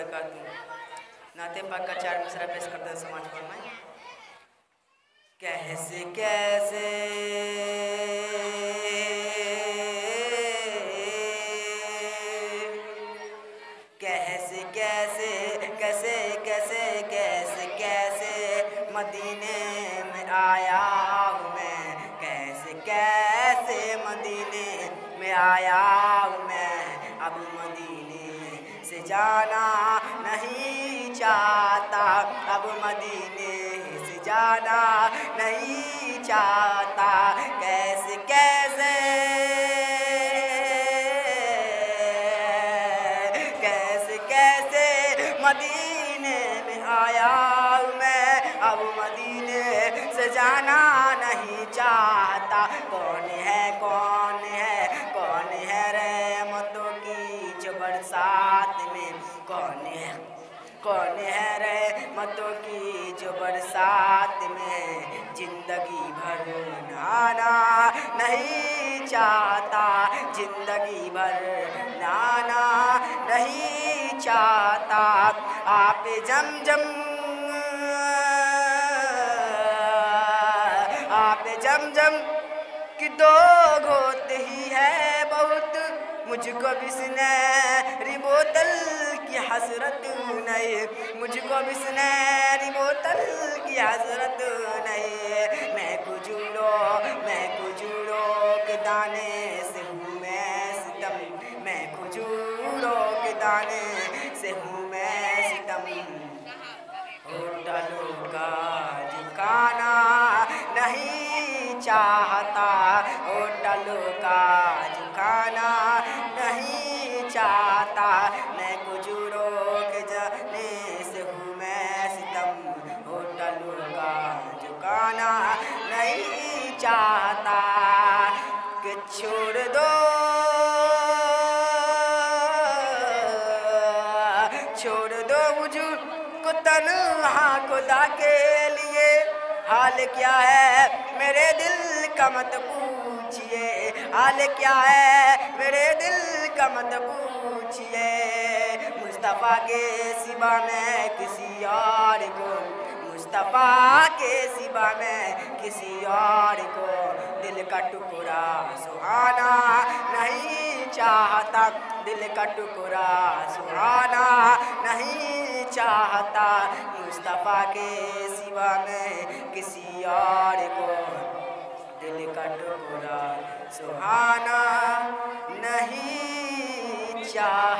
बरकातहू। नाते पाक का 4 मिसरा पेश करते हैं समाज फरमाएं। कैसे कैसे कैसे कैसे कैसे कैसे कैसे कैसे मदीने में आया हूँ मैं, कैसे कैसे मदीने में आया हूँ मैं। अब मदीने से जाना नहीं चाहता, अब मदीने से जाना नहीं चाहता। कैसे कैसे कैसे कैसे मदीने में आया हूँ मैं, अब मदीने से जाना नहीं चाहता। कौन है कौन है कौन है रहमतों की जो बरसात में, कौन है रहमतों की जो बरसात में जिंदगी भर नहाना नहीं चाहता, जिंदगी भर नहाना नहीं चाहता। आप जमजम की 2 घोट ही है बहुत, मुझको बिसलेरी बोतल की हसरत नहीं, मुझको बिसलेरी बोतल की हसरत नहीं। मैं खजूरों के दाने से हूँ मैं सितम, मैं खजूरों के दाने से हूँ मैं सितम। होटलों का झुकाना नहीं चाहता, होटलों का झुकाना नहीं चाहता। मैं खजूरों के जाने से हूँ मैं सितम, होटलों का झुकाना नहीं चाहता। कि छोड़ दो मुझको तन्हा खुदा के लिए, हाल क्या है मेरे दिल का मत पूछिए, हाल क्या है मेरे दिल का मत पूछिए। मुस्तफ़ा के सिवा मैं किसी और को, मुस्तफ़ा के सिवा मैं किसी और को दिल का टुकड़ा सुहाना नहीं चाहता, दिल का टुकड़ा सुहाना नहीं चाहता। मुस्तफ़ा के सिवा मैं किसी और को दिल का टुकड़ा सुहाना नहीं चाहता।